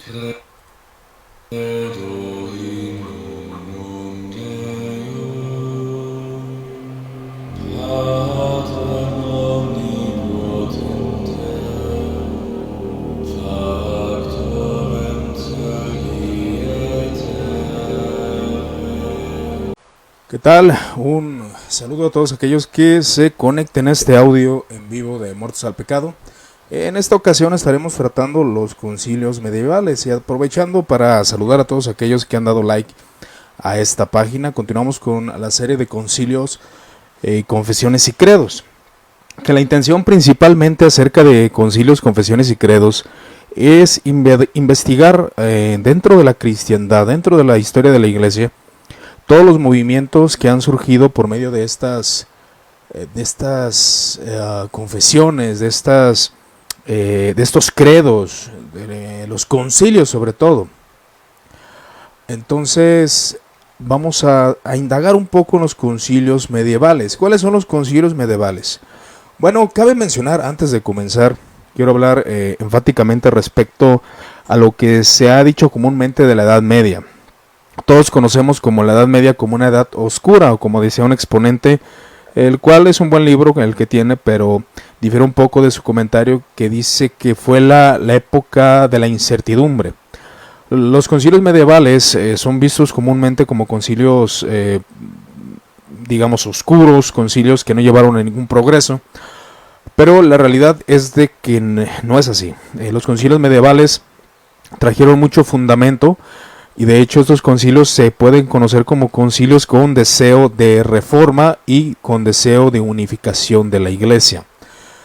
Credo in unum Deum, Patrem omnipotente, Factor Enteri et Terrae. ¿Qué tal? Un saludo a todos aquellos que se conecten a este audio en vivo de Muertos al Pecado. En esta ocasión estaremos tratando los concilios medievales y aprovechando para saludar a todos aquellos que han dado like a esta página. Continuamos con la serie de concilios, confesiones y credos. Que la intención principalmente acerca de concilios, confesiones y credos es investigar dentro de la cristiandad, dentro de la historia de la iglesia, todos los movimientos que han surgido por medio de estas confesiones, de estos credos, de los concilios sobre todo. Entonces vamos a indagar un poco en los concilios medievales. ¿Cuáles son los concilios medievales? Bueno, cabe mencionar antes de comenzar, quiero hablar enfáticamente respecto a lo que se ha dicho comúnmente de la Edad Media. Todos conocemos como la Edad Media como una edad oscura, o como decía un exponente, el cual es un buen libro el que tiene, pero difiere un poco de su comentario, que dice que fue la época de la incertidumbre. Los concilios medievales son vistos comúnmente como concilios, digamos, oscuros, concilios que no llevaron a ningún progreso, pero la realidad es de que no es así. Los concilios medievales trajeron mucho fundamento, y de hecho estos concilios se pueden conocer como concilios con deseo de reforma y con deseo de unificación de la iglesia.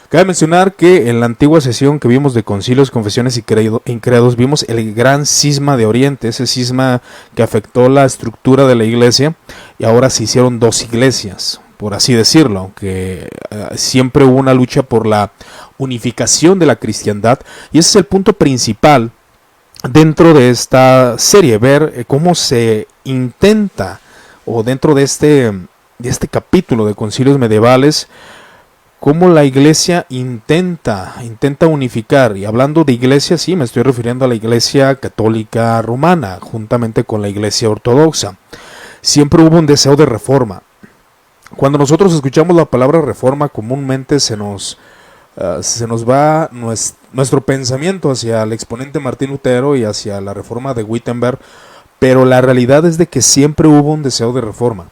Cabe mencionar que en la antigua sesión que vimos de concilios, confesiones y credos, vimos el gran cisma de Oriente, ese cisma que afectó la estructura de la iglesia, y ahora se hicieron dos iglesias, por así decirlo, aunque siempre hubo una lucha por la unificación de la cristiandad, y ese es el punto principal dentro de esta serie, ver cómo se intenta, o dentro de este capítulo de concilios medievales, cómo la iglesia intenta unificar. Y hablando de iglesia, sí, me estoy refiriendo a la iglesia católica romana, juntamente con la iglesia ortodoxa. Siempre hubo un deseo de reforma. Cuando nosotros escuchamos la palabra reforma, comúnmente se nos va nuestro pensamiento hacia el exponente Martín Lutero y hacia la reforma de Wittenberg, pero la realidad es de que siempre hubo un deseo de reforma.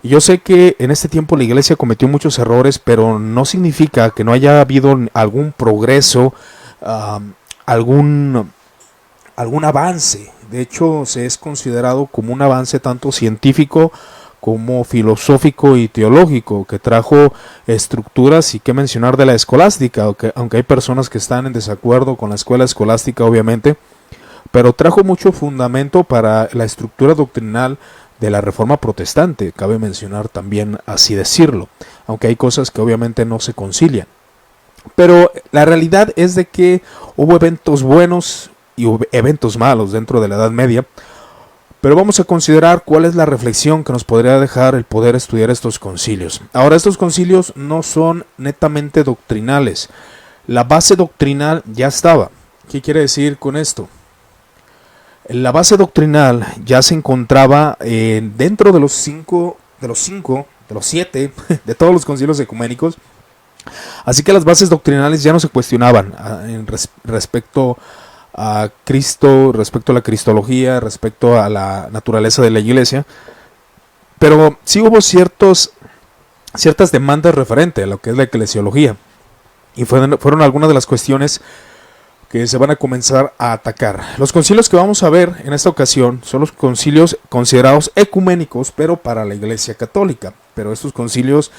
Y yo sé que en este tiempo la iglesia cometió muchos errores, pero no significa que no haya habido algún progreso, algún avance. De hecho, se es considerado como un avance tanto científico como filosófico y teológico, que trajo estructuras, y qué mencionar de la escolástica, aunque hay personas que están en desacuerdo con la escuela escolástica, obviamente, pero trajo mucho fundamento para la estructura doctrinal de la Reforma Protestante, cabe mencionar también, así decirlo, aunque hay cosas que obviamente no se concilian. Pero la realidad es de que hubo eventos buenos y hubo eventos malos dentro de la Edad Media. Pero vamos a considerar cuál es la reflexión que nos podría dejar el poder estudiar estos concilios. Ahora, estos concilios no son netamente doctrinales. La base doctrinal ya estaba. ¿Qué quiere decir con esto? La base doctrinal ya se encontraba dentro de los siete, de todos los concilios ecuménicos. Así que las bases doctrinales ya no se cuestionaban respecto a Cristo, respecto a la cristología, respecto a la naturaleza de la iglesia, pero sí hubo ciertas demandas referente a lo que es la eclesiología, y fueron algunas de las cuestiones que se van a comenzar a atacar. Los concilios que vamos a ver en esta ocasión son los concilios considerados ecuménicos, pero para la iglesia católica, pero estos concilios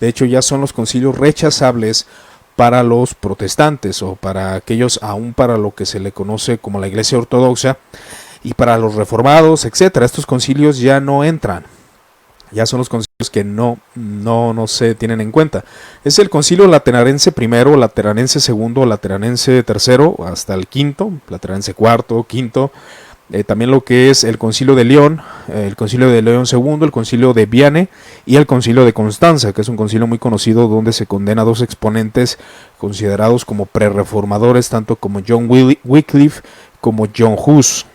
de hecho ya son los concilios rechazables para los protestantes, o para aquellos, aún para lo que se le conoce como la iglesia ortodoxa, y para los reformados, etcétera. Estos concilios ya no entran, ya son los concilios que no se tienen en cuenta. Es el concilio lateranense primero, lateranense segundo, lateranense tercero, hasta el quinto, lateranense cuarto, quinto. También lo que es el concilio de León, el concilio de León II, el concilio de Viane y el concilio de Constanza, que es un concilio muy conocido donde se condena a dos exponentes considerados como prerreformadores, tanto como John Wycliffe como John Hus,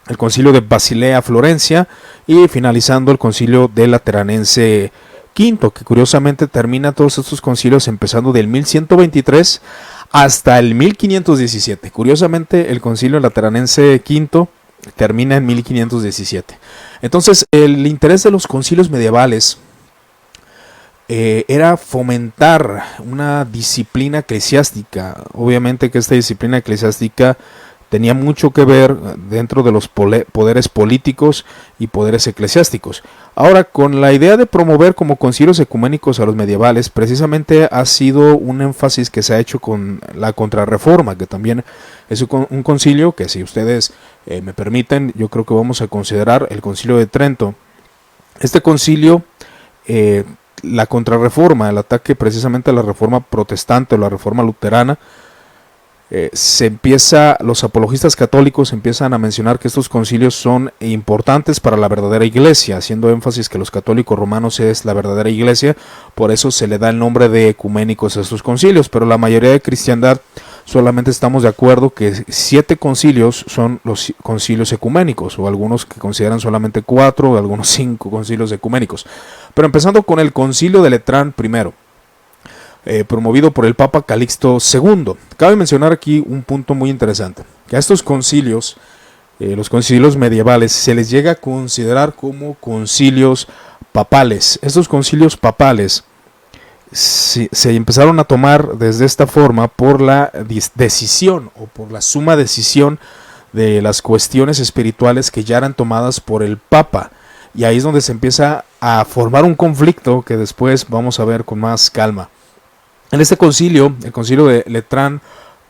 el concilio de Basilea Florencia y finalizando el concilio de Lateranense V, que curiosamente termina todos estos concilios empezando del 1123 hasta el 1517. Curiosamente el concilio Lateranense V termina en 1517. Entonces el interés de los concilios medievales era fomentar una disciplina eclesiástica. Obviamente que esta disciplina eclesiástica tenía mucho que ver dentro de los poderes políticos y poderes eclesiásticos. Ahora, con la idea de promover como concilios ecuménicos a los medievales, precisamente ha sido un énfasis que se ha hecho con la Contrarreforma, que también es un concilio que, si ustedes me permiten, yo creo que vamos a considerar el Concilio de Trento. Este concilio, la Contrarreforma, el ataque precisamente a la Reforma protestante o la Reforma luterana, los apologistas católicos empiezan a mencionar que estos concilios son importantes para la verdadera iglesia, haciendo énfasis que los católicos romanos es la verdadera iglesia, por eso se le da el nombre de ecuménicos a estos concilios, pero la mayoría de cristiandad solamente estamos de acuerdo que 7 concilios son los concilios ecuménicos, o algunos que consideran solamente 4, o algunos 5 concilios ecuménicos. Pero empezando con el concilio de Letrán primero, promovido por el Papa Calixto II. Cabe mencionar aquí un punto muy interesante, que a estos concilios, los concilios medievales, se les llega a considerar como concilios papales. Estos concilios papales se empezaron a tomar desde esta forma por la decisión o por la suma decisión de las cuestiones espirituales que ya eran tomadas por el Papa. Y ahí es donde se empieza a formar un conflicto que después vamos a ver con más calma. En este concilio, el concilio de Letrán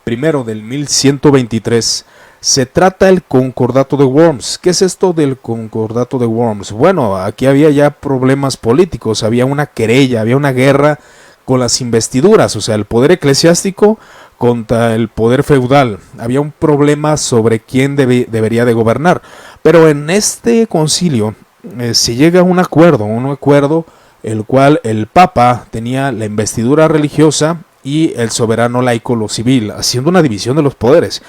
primero del 1123, se trata el concordato de Worms. ¿Qué es esto del concordato de Worms? Bueno, aquí había ya problemas políticos, había una querella, había una guerra con las investiduras, o sea, el poder eclesiástico contra el poder feudal. Había un problema sobre quién debería de gobernar. Pero en este concilio se llega a un acuerdo el cual el Papa tenía la investidura religiosa y el soberano laico lo civil, haciendo una división de los poderes.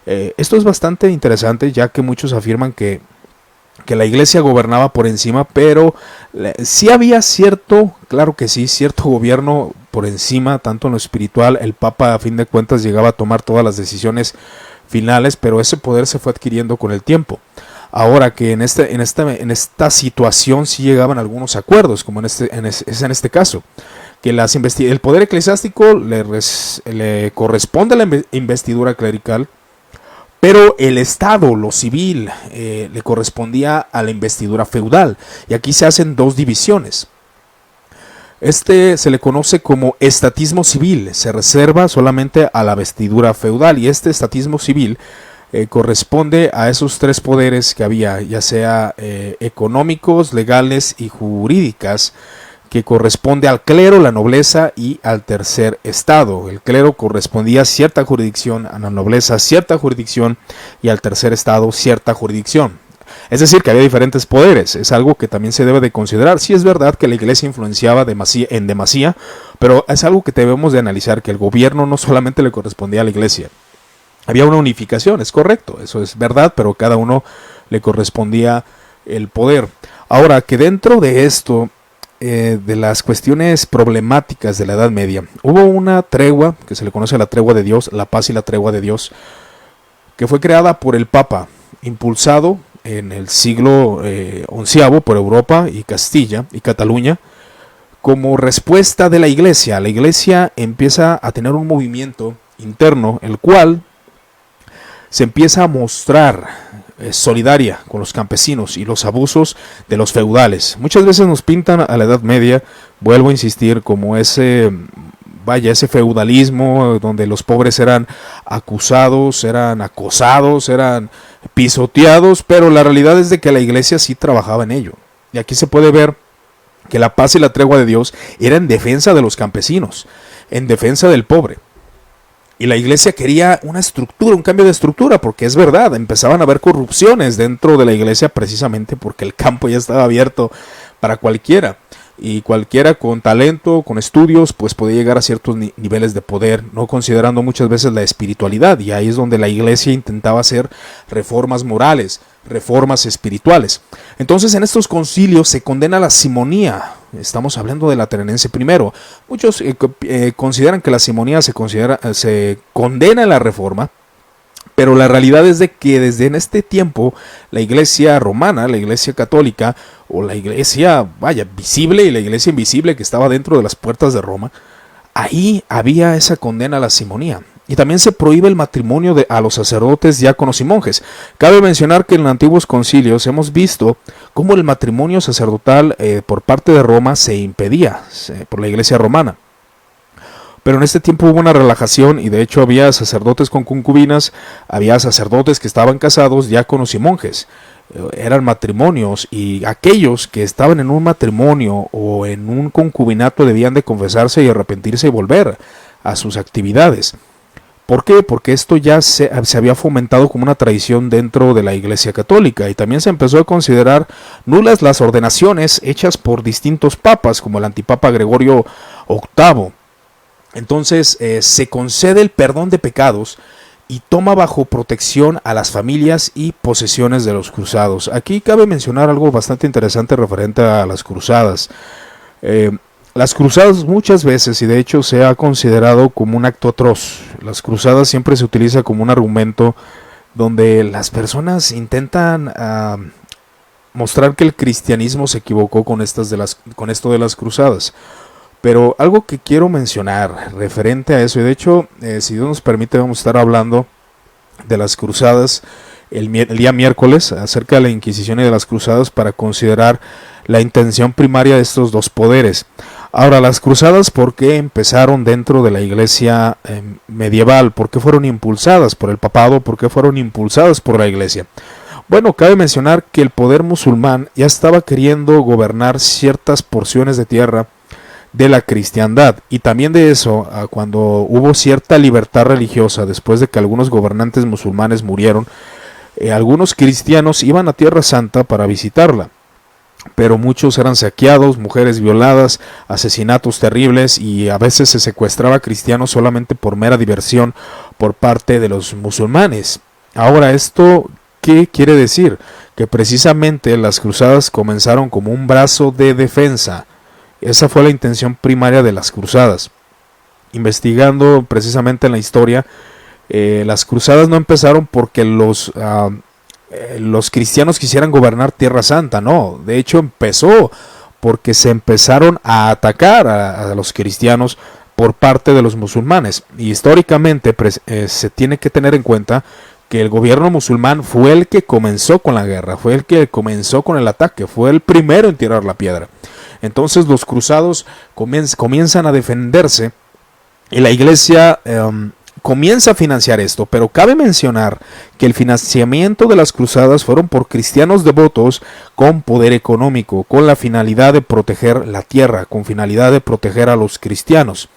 Esto es bastante interesante, ya que muchos afirman que la iglesia gobernaba por encima, pero sí había cierto gobierno por encima, tanto en lo espiritual. El Papa, a fin de cuentas, llegaba a tomar todas las decisiones finales, pero ese poder se fue adquiriendo con el tiempo. Ahora que en esta situación sí llegaban algunos acuerdos, como es en este caso, que el poder eclesiástico le corresponde a la investidura clerical, pero el Estado, lo civil, le correspondía a la investidura feudal, y aquí se hacen dos divisiones. Se le conoce como estatismo civil, se reserva solamente a la investidura feudal, y este estatismo civil corresponde a esos 3 poderes que había, ya sea económicos, legales y jurídicas, que corresponde al clero, la nobleza y al tercer estado. El clero correspondía a cierta jurisdicción, a la nobleza cierta jurisdicción y al tercer estado cierta jurisdicción. Es decir, que había diferentes poderes, es algo que también se debe de considerar. Sí es verdad que la iglesia influenciaba en demasía, pero es algo que debemos de analizar, que el gobierno no solamente le correspondía a la iglesia. Había una unificación, es correcto, eso es verdad, pero cada uno le correspondía el poder. Ahora, que dentro de esto, de las cuestiones problemáticas de la Edad Media, hubo una tregua, que se le conoce la tregua de Dios, la paz y la tregua de Dios, que fue creada por el Papa, impulsado en el siglo XI por Europa y Castilla y Cataluña, como respuesta de la Iglesia. La Iglesia empieza a tener un movimiento interno, el cual se empieza a mostrar solidaria con los campesinos y los abusos de los feudales. Muchas veces nos pintan a la Edad Media, vuelvo a insistir, como ese feudalismo donde los pobres eran acusados, eran acosados, eran pisoteados, pero la realidad es de que la iglesia sí trabajaba en ello. Y aquí se puede ver que la paz y la tregua de Dios era en defensa de los campesinos, en defensa del pobre. Y la iglesia quería una estructura, un cambio de estructura, porque es verdad, empezaban a haber corrupciones dentro de la iglesia precisamente porque el campo ya estaba abierto para cualquiera. y cualquiera con talento, con estudios, pues podía llegar a ciertos niveles de poder, no considerando muchas veces la espiritualidad, y ahí es donde la iglesia intentaba hacer reformas morales, reformas espirituales. Entonces en estos concilios se condena la simonía. Estamos hablando de la Lateranense primero. Muchos consideran que la simonía se condena en la Reforma, pero la realidad es de que desde en este tiempo la iglesia romana, la iglesia católica, o la iglesia, visible y la iglesia invisible que estaba dentro de las puertas de Roma, ahí había esa condena a la simonía. Y también se prohíbe el matrimonio a los sacerdotes, diáconos y monjes. Cabe mencionar que en los antiguos concilios hemos visto cómo el matrimonio sacerdotal por parte de Roma se impedía por la iglesia romana. Pero en este tiempo hubo una relajación y de hecho había sacerdotes con concubinas, había sacerdotes que estaban casados, diáconos y monjes. Eran matrimonios y aquellos que estaban en un matrimonio o en un concubinato debían de confesarse y arrepentirse y volver a sus actividades. ¿Por qué? Porque esto ya se había fomentado como una tradición dentro de la Iglesia Católica y también se empezó a considerar nulas las ordenaciones hechas por distintos papas como el antipapa Gregorio VIII. Entonces se concede el perdón de pecados y toma bajo protección a las familias y posesiones de los cruzados. Aquí cabe mencionar algo bastante interesante referente a las cruzadas. Las cruzadas muchas veces, y de hecho se ha considerado como un acto atroz, las cruzadas siempre se utiliza como un argumento donde las personas intentan mostrar que el cristianismo se equivocó con esto de las cruzadas. Pero algo que quiero mencionar referente a eso, y de hecho, si Dios nos permite, vamos a estar hablando de las cruzadas el día miércoles, acerca de la Inquisición y de las cruzadas, para considerar la intención primaria de estos dos poderes. Ahora, las cruzadas, ¿por qué empezaron dentro de la iglesia medieval? ¿Por qué fueron impulsadas por el papado? ¿Por qué fueron impulsadas por la iglesia? Bueno, cabe mencionar que el poder musulmán ya estaba queriendo gobernar ciertas porciones de tierra de la cristiandad, y también de eso, cuando hubo cierta libertad religiosa después de que algunos gobernantes musulmanes murieron, algunos cristianos iban a Tierra Santa para visitarla, pero muchos eran saqueados, mujeres violadas, asesinatos terribles, y a veces se secuestraba a cristianos solamente por mera diversión por parte de los musulmanes. Ahora, ¿esto qué quiere decir? Que precisamente las cruzadas comenzaron como un brazo de defensa. Esa fue la intención primaria de las cruzadas. Investigando precisamente en la historia, las cruzadas no empezaron porque los cristianos quisieran gobernar Tierra Santa, no. De hecho empezó porque se empezaron a atacar a los cristianos por parte de los musulmanes. Y históricamente se tiene que tener en cuenta que el gobierno musulmán fue el que comenzó con la guerra, fue el que comenzó con el ataque, fue el primero en tirar la piedra. Entonces los cruzados comienzan a defenderse y la iglesia comienza a financiar esto, pero cabe mencionar que el financiamiento de las cruzadas fueron por cristianos devotos con poder económico, con la finalidad de proteger la tierra, con finalidad de proteger a los cristianos.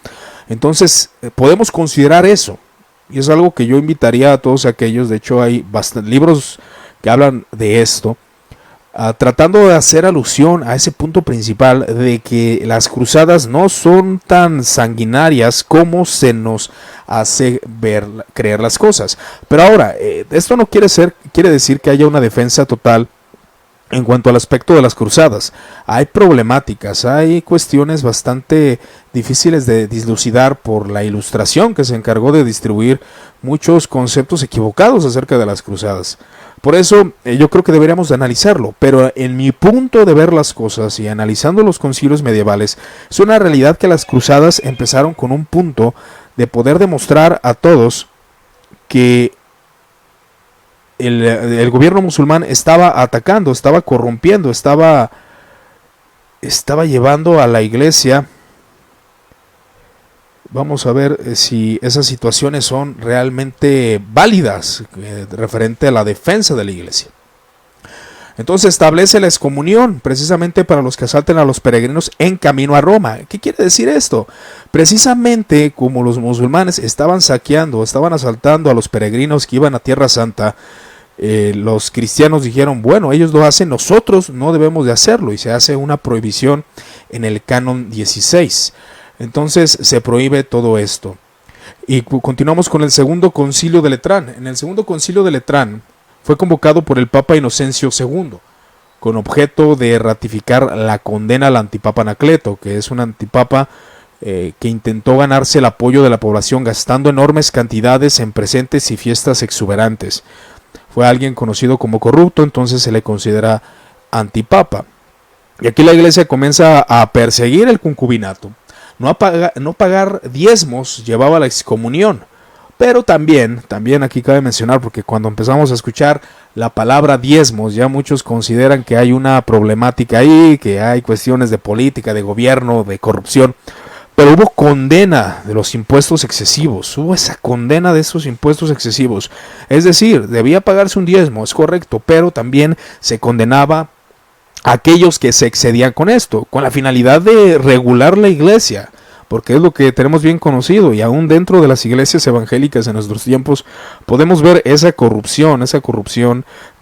Entonces podemos considerar eso, y es algo que yo invitaría a todos aquellos, de hecho hay bastantes libros que hablan de esto, tratando de hacer alusión a ese punto principal de que las cruzadas no son tan sanguinarias como se nos hace creer las cosas. Pero ahora, esto no quiere decir que haya una defensa total en cuanto al aspecto de las cruzadas. Hay problemáticas, hay cuestiones bastante difíciles de dilucidar por la Ilustración, que se encargó de distribuir muchos conceptos equivocados acerca de las cruzadas. Por eso yo creo que deberíamos de analizarlo, pero en mi punto de ver las cosas y analizando los concilios medievales, es una realidad que las cruzadas empezaron con un punto de poder demostrar a todos que el gobierno musulmán estaba atacando, estaba corrompiendo, estaba llevando a la iglesia. Vamos a ver si esas situaciones son realmente válidas referente a la defensa de la iglesia. Entonces establece la excomunión precisamente para los que asalten a los peregrinos en camino a Roma. ¿Qué quiere decir esto? Precisamente como los musulmanes estaban saqueando, estaban asaltando a los peregrinos que iban a Tierra Santa, los cristianos dijeron, bueno, ellos lo hacen, nosotros no debemos de hacerlo, y se hace una prohibición en el canon 16. Entonces se prohíbe todo esto. Y continuamos con el segundo concilio de Letrán. En el segundo concilio de Letrán fue convocado por el Papa Inocencio II, con objeto de ratificar la condena al antipapa Anacleto, que es un antipapa que intentó ganarse el apoyo de la población gastando enormes cantidades en presentes y fiestas exuberantes. Fue alguien conocido como corrupto, entonces se le considera antipapa. Y aquí la iglesia comienza a perseguir el concubinato. No pagar diezmos llevaba a la excomunión. Pero también aquí cabe mencionar, porque cuando empezamos a escuchar la palabra diezmos, ya muchos consideran que hay una problemática ahí, que hay cuestiones de política, de gobierno, de corrupción. Pero hubo condena de los impuestos excesivos, hubo esa condena de esos impuestos excesivos. Es decir, debía pagarse un diezmo, es correcto, pero también se condenaba a aquellos que se excedían con esto, con la finalidad de regular la iglesia, porque es lo que tenemos bien conocido, y aún dentro de las iglesias evangélicas en nuestros tiempos podemos ver esa corrupción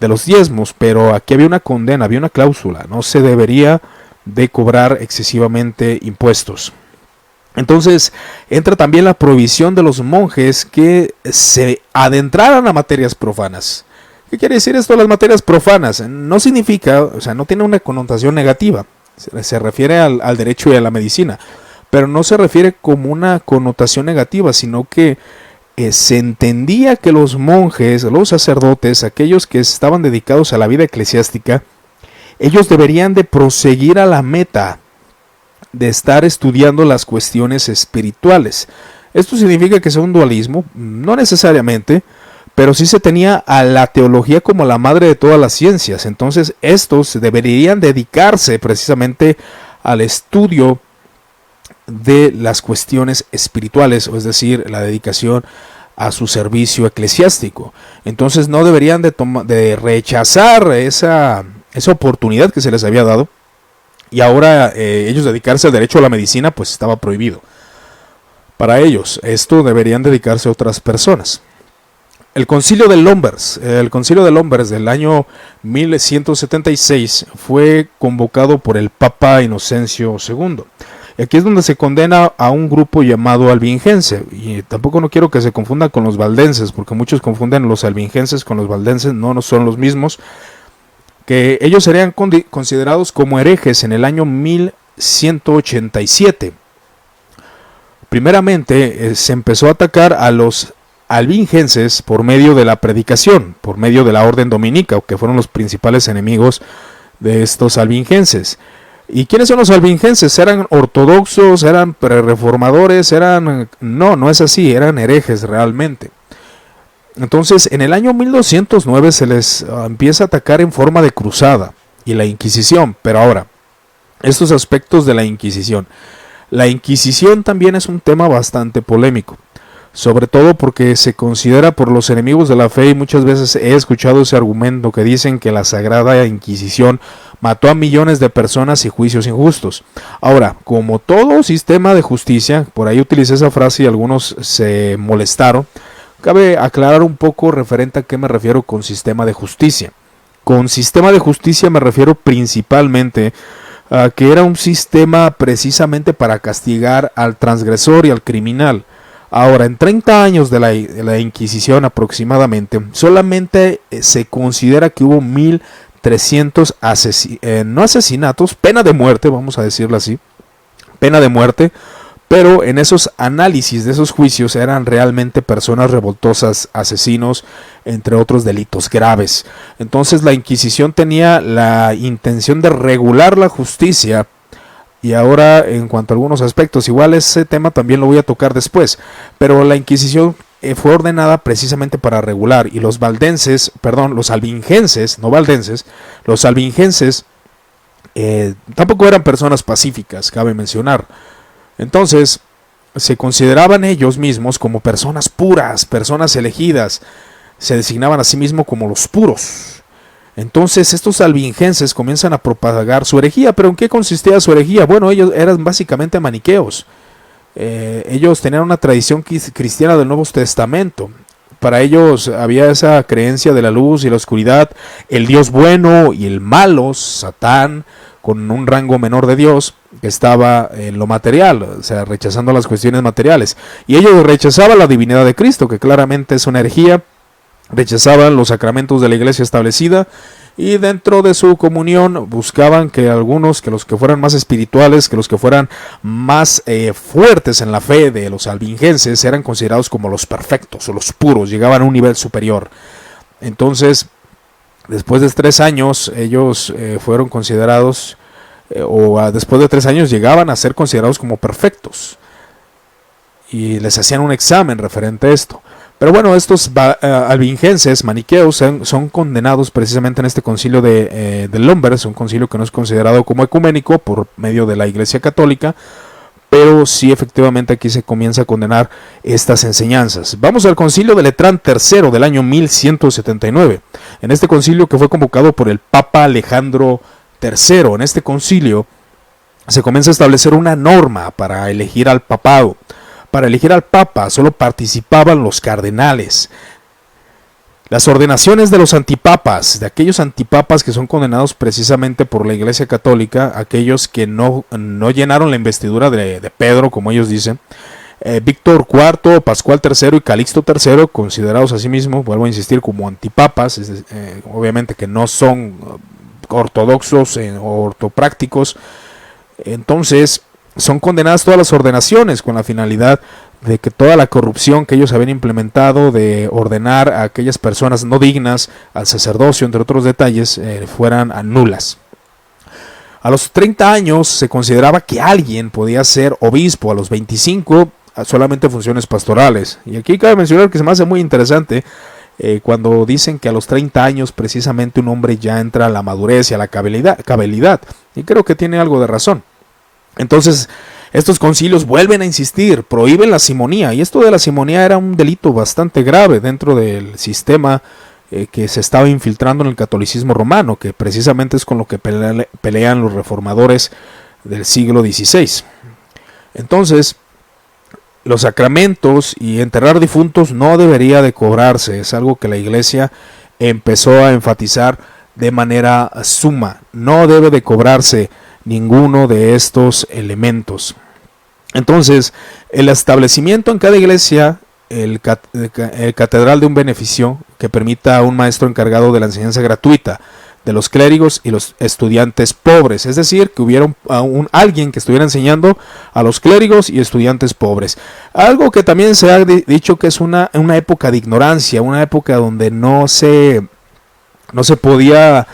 de los diezmos, pero aquí había una condena, había una cláusula, no se debería de cobrar excesivamente impuestos. Entonces entra también la prohibición de los monjes que se adentraran a materias profanas. ¿Qué quiere decir esto de las materias profanas? No significa, o sea, no tiene una connotación negativa, se refiere al derecho y a la medicina, pero no se refiere como una connotación negativa, sino que se entendía que los monjes, los sacerdotes, aquellos que estaban dedicados a la vida eclesiástica, ellos deberían de proseguir a la meta de estar estudiando las cuestiones espirituales. Esto significa que sea un dualismo, no necesariamente, pero sí se tenía a la teología como la madre de todas las ciencias. Entonces estos deberían dedicarse precisamente al estudio de las cuestiones espirituales, es decir, la dedicación a su servicio eclesiástico. Entonces no deberían de rechazar esa oportunidad que se les había dado, y ahora ellos dedicarse al derecho a la medicina pues estaba prohibido. Para ellos esto deberían dedicarse a otras personas. El concilio de Lombers del año 1176 fue convocado por el Papa Inocencio II. Y aquí es donde se condena a un grupo llamado albingense, y tampoco no quiero que se confunda con los valdenses, porque muchos confunden los albingenses con los valdenses, no son los mismos, que ellos serían considerados como herejes en el año 1187. Primeramente se empezó a atacar a los albingenses por medio de la predicación, por medio de la orden dominica, que fueron los principales enemigos de estos albingenses. ¿Y quiénes son los albingenses? ¿Eran ortodoxos? ¿Eran prereformadores? No es así, eran herejes realmente. Entonces, en el año 1209 se les empieza a atacar en forma de cruzada y la Inquisición. Pero ahora, estos aspectos de la Inquisición. La Inquisición también es un tema bastante polémico, sobre todo porque se considera por los enemigos de la fe, y muchas veces he escuchado ese argumento que dicen que la Sagrada Inquisición mató a millones de personas y juicios injustos. Ahora, como todo sistema de justicia, por ahí utilicé esa frase y algunos se molestaron, cabe aclarar un poco referente a qué me refiero con sistema de justicia. Con sistema de justicia me refiero principalmente a que era un sistema precisamente para castigar al transgresor y al criminal. Ahora, en 30 años de la Inquisición aproximadamente, solamente se considera que hubo 1300 no asesinatos, pena de muerte, vamos a decirlo así, pena de muerte, pero en esos análisis de esos juicios eran realmente personas revoltosas, asesinos, entre otros delitos graves. Entonces la Inquisición tenía la intención de regular la justicia. Y ahora, en cuanto a algunos aspectos, igual ese tema también lo voy a tocar después, pero la Inquisición fue ordenada precisamente para regular, y los albingenses, no valdenses, los albingenses tampoco eran personas pacíficas, cabe mencionar. Entonces, se consideraban ellos mismos como personas puras, personas elegidas, se designaban a sí mismos como los puros. Entonces estos albingenses comienzan a propagar su herejía. ¿Pero en qué consistía su herejía? Bueno, ellos eran básicamente maniqueos. Ellos tenían una tradición cristiana del Nuevo Testamento. Para ellos había esa creencia de la luz y la oscuridad, el Dios bueno y el malo, Satán, con un rango menor de Dios, que estaba en lo material, o sea, rechazando las cuestiones materiales. Y ellos rechazaban la divinidad de Cristo, que claramente es una herejía, rechazaban los sacramentos de la iglesia establecida, y dentro de su comunión buscaban que algunos, que los que fueran más espirituales, que los que fueran más fuertes en la fe de los albingenses, eran considerados como los perfectos o los puros, llegaban a un nivel superior. Entonces, después de 3 años, ellos fueron considerados, después de 3 años llegaban a ser considerados como perfectos. Y les hacían un examen referente a esto. Pero bueno, estos albingenses, maniqueos, son condenados precisamente en este concilio de Lombres, un concilio que no es considerado como ecuménico por medio de la Iglesia Católica, pero sí efectivamente aquí se comienza a condenar estas enseñanzas. Vamos al concilio de Letrán III del año 1179. En este concilio, que fue convocado por el Papa Alejandro III, en este concilio se comienza a establecer una norma para elegir al papado. Para elegir al papa solo participaban los cardenales. Las ordenaciones de los antipapas, de aquellos antipapas que son condenados precisamente por la Iglesia Católica, aquellos que no llenaron la investidura de Pedro, como ellos dicen, Víctor IV, Pascual III y Calixto III, considerados asimismo, vuelvo a insistir, como antipapas, obviamente que no son ortodoxos o ortoprácticos. Entonces son condenadas todas las ordenaciones con la finalidad de que toda la corrupción que ellos habían implementado de ordenar a aquellas personas no dignas al sacerdocio, entre otros detalles, fueran nulas. A los 30 años se consideraba que alguien podía ser obispo, a los 25 solamente funciones pastorales. Y aquí cabe mencionar que se me hace muy interesante cuando dicen que a los 30 años precisamente un hombre ya entra a la madurez y a la cabalidad. Y creo que tiene algo de razón. Entonces, estos concilios vuelven a insistir, prohíben la simonía, y esto de la simonía era un delito bastante grave dentro del sistema que se estaba infiltrando en el catolicismo romano, que precisamente es con lo que pelean los reformadores del siglo XVI. Entonces, los sacramentos y enterrar difuntos no debería de cobrarse, es algo que la Iglesia empezó a enfatizar de manera suma, no debe de cobrarse ninguno de estos elementos. Entonces, el establecimiento en cada iglesia, el catedral de un beneficio que permita a un maestro encargado de la enseñanza gratuita de los clérigos y los estudiantes pobres, es decir, que hubiera alguien que estuviera enseñando a los clérigos y estudiantes pobres. Algo que también se ha dicho que es una época de ignorancia, una época donde no se podía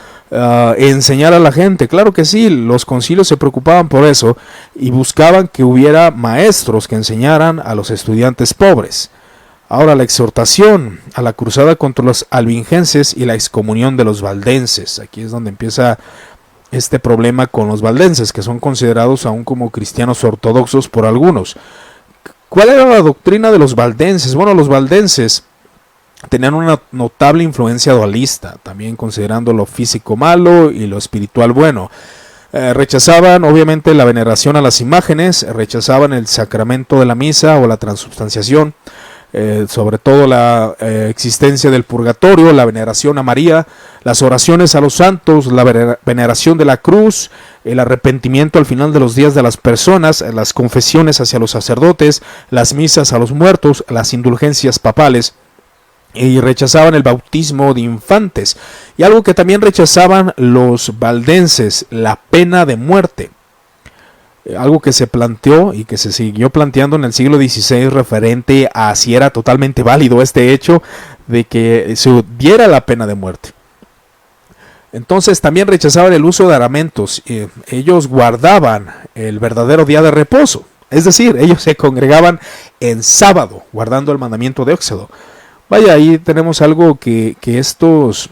enseñar a la gente. Claro que sí, los concilios se preocupaban por eso y buscaban que hubiera maestros que enseñaran a los estudiantes pobres. Ahora, la exhortación a la cruzada contra los albingenses y la excomunión de los valdenses. Aquí es donde empieza este problema con los valdenses, que son considerados aún como cristianos ortodoxos por algunos. ¿Cuál era la doctrina de los valdenses? Bueno, los valdenses tenían una notable influencia dualista, también considerando lo físico malo y lo espiritual bueno. Rechazaban obviamente la veneración a las imágenes, rechazaban el sacramento de la misa o la transubstanciación, sobre todo la existencia del purgatorio, la veneración a María, las oraciones a los santos, la veneración de la cruz, el arrepentimiento al final de los días de las personas, las confesiones hacia los sacerdotes, las misas a los muertos, las indulgencias papales. Y rechazaban el bautismo de infantes. Y algo que también rechazaban los valdenses, la pena de muerte. Algo que se planteó y que se siguió planteando en el siglo XVI referente a si era totalmente válido este hecho de que se diera la pena de muerte. Entonces también rechazaban el uso de aramentos. Ellos guardaban el verdadero día de reposo. Es decir, ellos se congregaban en sábado, guardando el mandamiento de Éxodo. Vaya, ahí tenemos algo que estos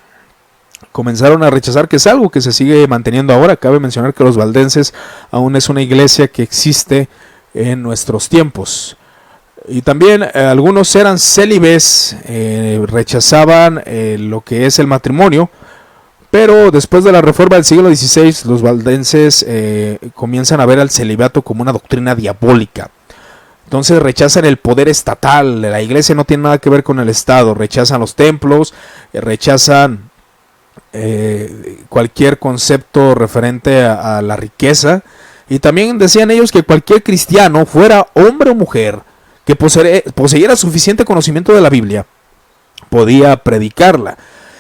comenzaron a rechazar, que es algo que se sigue manteniendo ahora. Cabe mencionar que los valdenses aún es una iglesia que existe en nuestros tiempos. Y también algunos eran célibes, rechazaban lo que es el matrimonio, pero después de la reforma del siglo XVI, los valdenses comienzan a ver al celibato como una doctrina diabólica. Entonces rechazan el poder estatal, la iglesia no tiene nada que ver con el Estado, rechazan los templos, rechazan cualquier concepto referente a la riqueza. Y también decían ellos que cualquier cristiano, fuera hombre o mujer, que poseyera suficiente conocimiento de la Biblia, podía predicarla.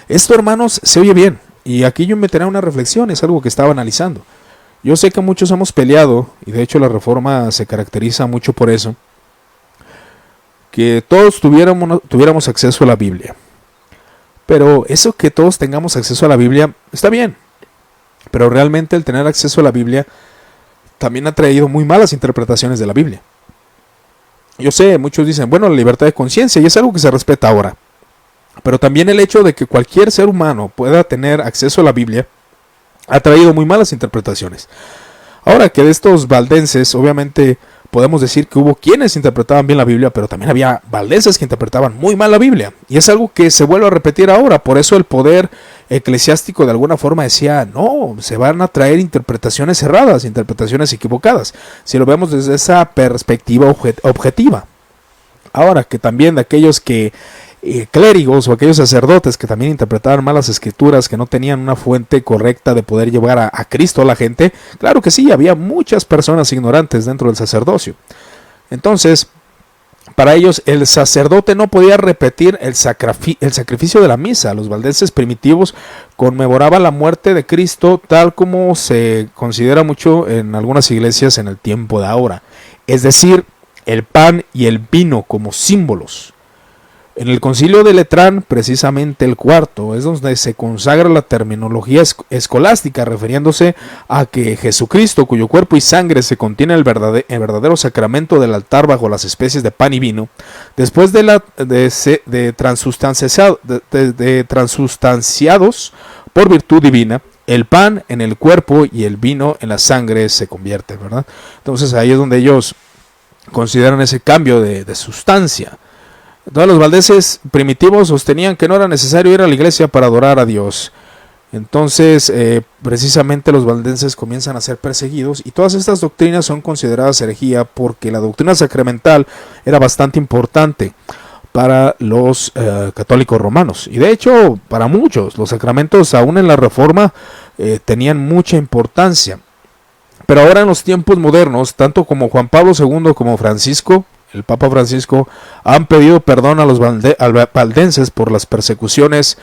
Esto, hermanos, se oye bien. Y aquí yo meteré una reflexión, es algo que estaba analizando. Yo sé que muchos hemos peleado, y de hecho la Reforma se caracteriza mucho por eso, que todos tuviéramos acceso a la Biblia. Pero eso que todos tengamos acceso a la Biblia está bien. Pero realmente el tener acceso a la Biblia también ha traído muy malas interpretaciones de la Biblia. Yo sé, muchos dicen, bueno, la libertad de conciencia, y es algo que se respeta ahora. Pero también el hecho de que cualquier ser humano pueda tener acceso a la Biblia ha traído muy malas interpretaciones. Ahora que de estos valdenses, obviamente podemos decir que hubo quienes interpretaban bien la Biblia, pero también había valdenses que interpretaban muy mal la Biblia. Y es algo que se vuelve a repetir ahora. Por eso el poder eclesiástico de alguna forma decía, no, se van a traer interpretaciones erradas, interpretaciones equivocadas, si lo vemos desde esa perspectiva objetiva. Ahora que también de aquellos que clérigos o aquellos sacerdotes que también interpretaban mal las escrituras, que no tenían una fuente correcta de poder llevar a Cristo a la gente, claro que sí, había muchas personas ignorantes dentro del sacerdocio. Entonces, para ellos el sacerdote no podía repetir el sacrificio de la misa. Los valdenses primitivos conmemoraban la muerte de Cristo tal como se considera mucho en algunas iglesias en el tiempo de ahora, es decir, el pan y el vino como símbolos. En el Concilio de Letrán, precisamente el cuarto, es donde se consagra la terminología escolástica, refiriéndose a que Jesucristo, cuyo cuerpo y sangre se contiene en el verdadero sacramento del altar bajo las especies de pan y vino, después de transustanciados por virtud divina, el pan en el cuerpo y el vino en la sangre se convierte, ¿verdad? Entonces ahí es donde ellos consideran ese cambio de sustancia. Todos los valdenses primitivos sostenían que no era necesario ir a la iglesia para adorar a Dios. Entonces, precisamente los valdenses comienzan a ser perseguidos y todas estas doctrinas son consideradas herejía porque la doctrina sacramental era bastante importante para los católicos romanos. Y de hecho, para muchos, los sacramentos aún en la Reforma tenían mucha importancia. Pero ahora en los tiempos modernos, tanto como Juan Pablo II como Francisco, el Papa Francisco, han pedido perdón a los valdenses por las persecuciones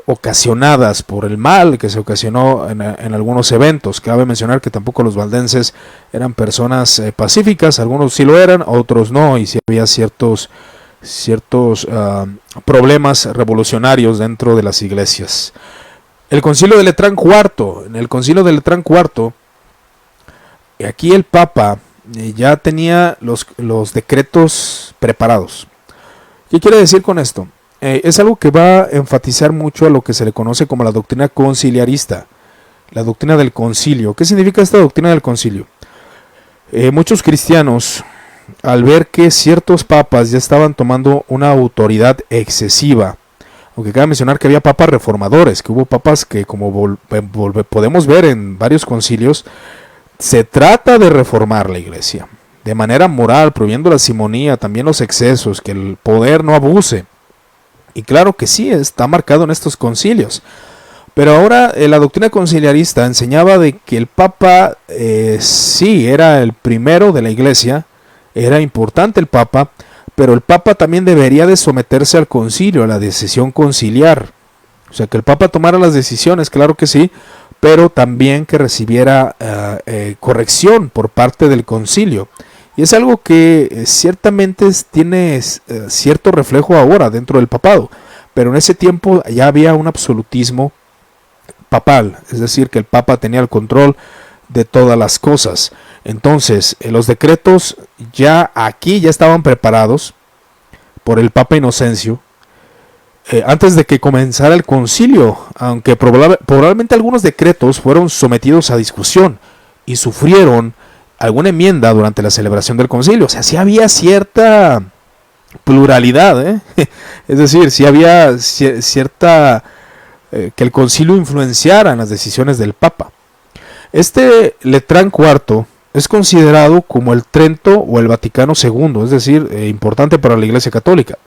ocasionadas por el mal que se ocasionó en algunos eventos. Cabe mencionar que tampoco los valdenses eran personas pacíficas, algunos sí lo eran, otros no, y sí había ciertos problemas revolucionarios dentro de las iglesias. El Concilio de Letrán IV, en el Concilio de Letrán IV, aquí el Papa ya tenía los decretos preparados. ¿Qué quiere decir con esto? Es algo que va a enfatizar mucho a lo que se le conoce como la doctrina conciliarista, la doctrina del concilio. ¿Qué significa esta doctrina del concilio? Muchos cristianos, al ver que ciertos papas ya estaban tomando una autoridad excesiva, aunque cabe mencionar que había papas reformadores, que hubo papas que, como podemos ver en varios concilios, se trata de reformar la iglesia de manera moral, prohibiendo la simonía, también los excesos, que el poder no abuse. Y claro que sí, está marcado en estos concilios. Pero ahora la doctrina conciliarista enseñaba de que el Papa sí era el primero de la iglesia, era importante el Papa, pero el Papa también debería de someterse al concilio, a la decisión conciliar. O sea, que el Papa tomara las decisiones, claro que sí, pero también que recibiera corrección por parte del concilio. Y es algo que ciertamente tiene cierto reflejo ahora dentro del papado, pero en ese tiempo ya había un absolutismo papal, es decir, que el Papa tenía el control de todas las cosas. Entonces, los decretos ya estaban preparados por el Papa Inocencio, antes de que comenzara el concilio, aunque probablemente algunos decretos fueron sometidos a discusión y sufrieron alguna enmienda durante la celebración del concilio. O sea, sí había cierta pluralidad, es decir, sí había cierta que el concilio influenciara en las decisiones del Papa. Este Letrán IV es considerado como el Trento o el Vaticano II, es decir, importante para la Iglesia Católica.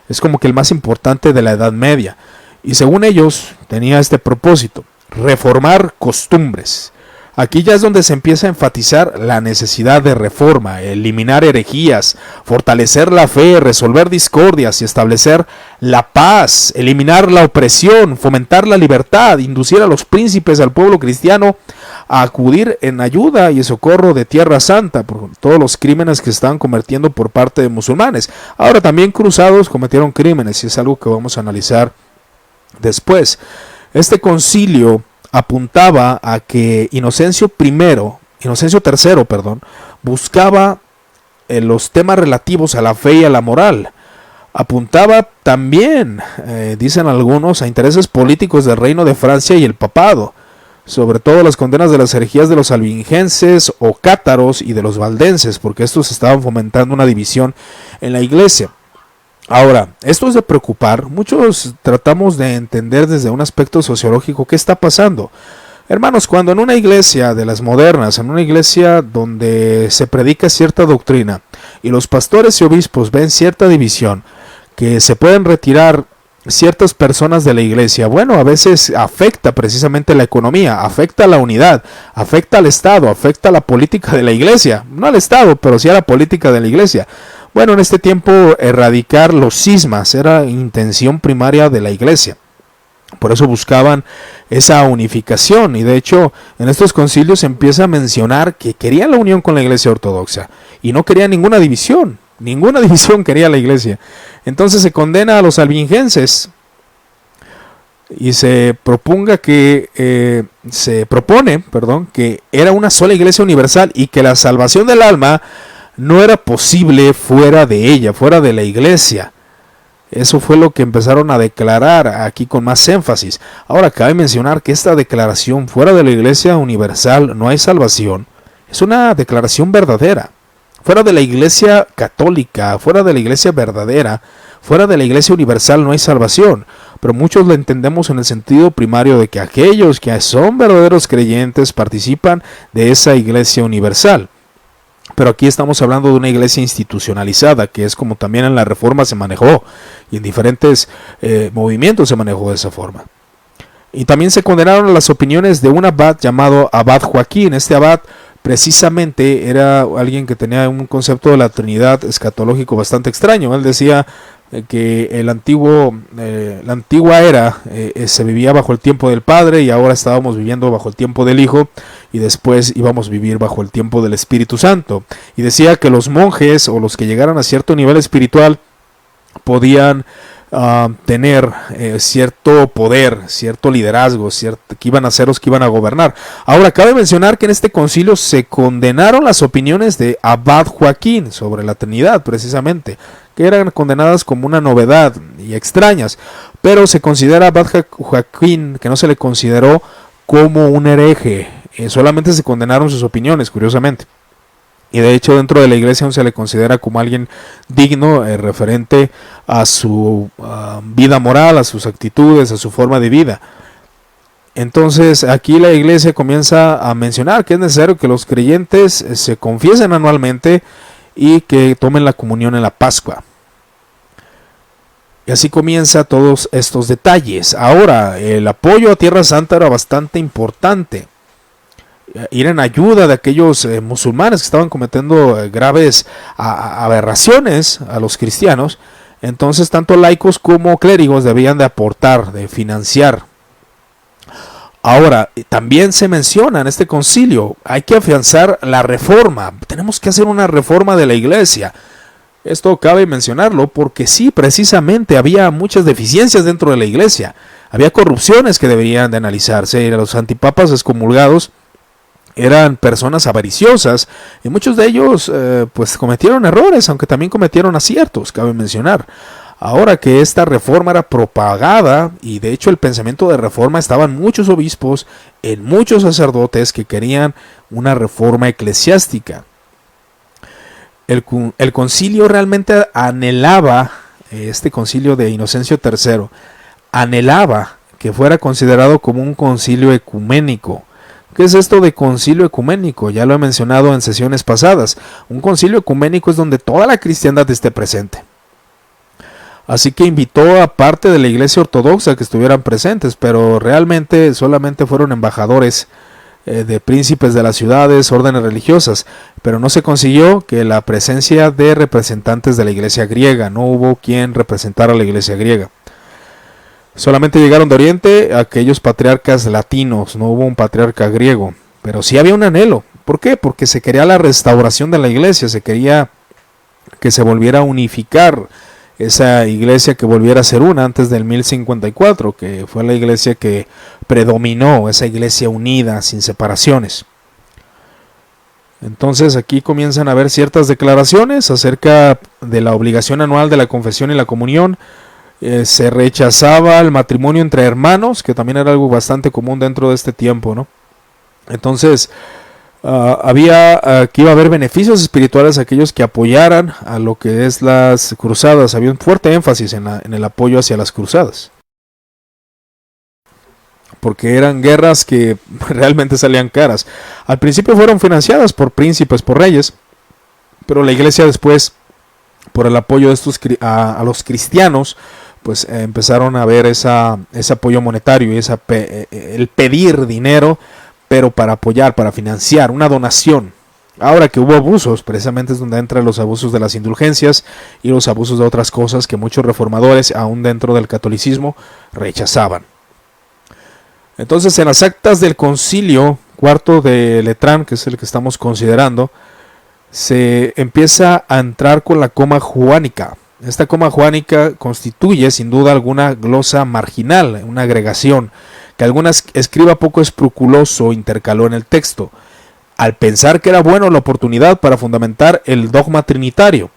Es como que el más importante de la Edad Media. Y según ellos tenía este propósito: reformar costumbres. Aquí ya es donde se empieza a enfatizar la necesidad de reforma, eliminar herejías, fortalecer la fe, resolver discordias y establecer la paz, eliminar la opresión, fomentar la libertad, inducir a los príncipes, al pueblo cristiano, a acudir en ayuda y socorro de Tierra Santa por todos los crímenes que se estaban cometiendo por parte de musulmanes. Ahora también cruzados cometieron crímenes y es algo que vamos a analizar después. Este concilio apuntaba a que Inocencio III, buscaba los temas relativos a la fe y a la moral. Apuntaba también, dicen algunos, a intereses políticos del reino de Francia y el papado, sobre todo las condenas de las herejías de los albingenses o cátaros y de los valdenses, porque estos estaban fomentando una división en la iglesia. Ahora, esto es de preocupar. Muchos tratamos de entender desde un aspecto sociológico qué está pasando. Hermanos, cuando en una iglesia de las modernas, en una iglesia donde se predica cierta doctrina y los pastores y obispos ven cierta división, que se pueden retirar ciertas personas de la iglesia, bueno, a veces afecta precisamente la economía, afecta la unidad, afecta al Estado, afecta la política de la iglesia, no al Estado, pero sí a la política de la iglesia. Bueno, en este tiempo erradicar los cismas era intención primaria de la iglesia. Por eso buscaban esa unificación y de hecho en estos concilios se empieza a mencionar que querían la unión con la iglesia ortodoxa y no querían ninguna división quería la iglesia. Entonces se condena a los albingenses y se propone que era una sola iglesia universal y que la salvación del alma no era posible fuera de ella, fuera de la iglesia. Eso fue lo que empezaron a declarar aquí con más énfasis. Ahora cabe mencionar que esta declaración, fuera de la iglesia universal no hay salvación, es una declaración verdadera. Fuera de la iglesia católica, fuera de la iglesia verdadera, fuera de la iglesia universal no hay salvación. Pero muchos lo entendemos en el sentido primario de que aquellos que son verdaderos creyentes participan de esa iglesia universal. Pero aquí estamos hablando de una iglesia institucionalizada, que es como también en la Reforma se manejó, y en diferentes movimientos se manejó de esa forma. Y también se condenaron las opiniones de un abad llamado Abad Joaquín. Este abad precisamente era alguien que tenía un concepto de la Trinidad escatológico bastante extraño. Él decía que la antigua era se vivía bajo el tiempo del Padre y ahora estábamos viviendo bajo el tiempo del Hijo y después íbamos a vivir bajo el tiempo del Espíritu Santo. Y decía que los monjes o los que llegaran a cierto nivel espiritual podían tener cierto poder, cierto liderazgo, que iban a ser los que iban a gobernar. Ahora, cabe mencionar que en este concilio se condenaron las opiniones de Abad Joaquín sobre la Trinidad, precisamente, que eran condenadas como una novedad y extrañas, pero se considera a Abad Joaquín que no se le consideró como un hereje, solamente se condenaron sus opiniones, curiosamente. Y de hecho dentro de la iglesia aún se le considera como alguien digno referente a su vida moral, a sus actitudes, a su forma de vida. Entonces aquí la iglesia comienza a mencionar que es necesario que los creyentes se confiesen anualmente y que tomen la comunión en la Pascua. Y así comienza todos estos detalles. Ahora, el apoyo a Tierra Santa era bastante importante. Ir en ayuda de aquellos musulmanes que estaban cometiendo graves aberraciones a los cristianos. Entonces tanto laicos como clérigos debían de aportar, de financiar. Ahora, también se menciona en este concilio, hay que afianzar la reforma. Tenemos que hacer una reforma de la iglesia. Esto cabe mencionarlo porque sí, precisamente había muchas deficiencias dentro de la iglesia. Había corrupciones que deberían de analizarse. Los antipapas excomulgados eran personas avariciosas y muchos de ellos pues cometieron errores, aunque también cometieron aciertos, cabe mencionar. Ahora que esta reforma era propagada, y de hecho el pensamiento de reforma estaba en muchos obispos, en muchos sacerdotes que querían una reforma eclesiástica. El concilio realmente anhelaba, este concilio de Inocencio III, anhelaba que fuera considerado como un concilio ecuménico. ¿Qué es esto de concilio ecuménico? Ya lo he mencionado en sesiones pasadas. Un concilio ecuménico es donde toda la cristiandad esté presente. Así que invitó a parte de la iglesia ortodoxa que estuvieran presentes, pero realmente solamente fueron embajadores de príncipes de las ciudades, órdenes religiosas, pero no se consiguió que la presencia de representantes de la iglesia griega, no hubo quien representara a la iglesia griega. Solamente llegaron de Oriente aquellos patriarcas latinos, no hubo un patriarca griego, pero sí había un anhelo. ¿Por qué? Porque se quería la restauración de la iglesia, se quería que se volviera a unificar esa iglesia, que volviera a ser una antes del 1054, que fue la iglesia que predominó, esa iglesia unida, sin separaciones. Entonces aquí comienzan a haber ciertas declaraciones acerca de la obligación anual de la confesión y la comunión. Se rechazaba el matrimonio entre hermanos, que también era algo bastante común dentro de este tiempo, ¿no? Entonces que iba a haber beneficios espirituales a aquellos que apoyaran a lo que es las cruzadas. Había un fuerte énfasis en el apoyo hacia las cruzadas, porque eran guerras que realmente salían caras. Al principio fueron financiadas por príncipes, por reyes, pero la iglesia después, por el apoyo de estos a los cristianos, pues empezaron a ver ese apoyo monetario y el pedir dinero, pero para apoyar, para financiar, una donación. Ahora que hubo abusos, precisamente es donde entran los abusos de las indulgencias y los abusos de otras cosas que muchos reformadores, aún dentro del catolicismo, rechazaban. Entonces, en las actas del concilio cuarto de Letrán, que es el que estamos considerando, se empieza a entrar con la coma juánica. Esta coma juánica constituye sin duda alguna glosa marginal, una agregación que algún escriba poco escrupuloso intercaló en el texto, al pensar que era bueno la oportunidad para fundamentar el dogma trinitario.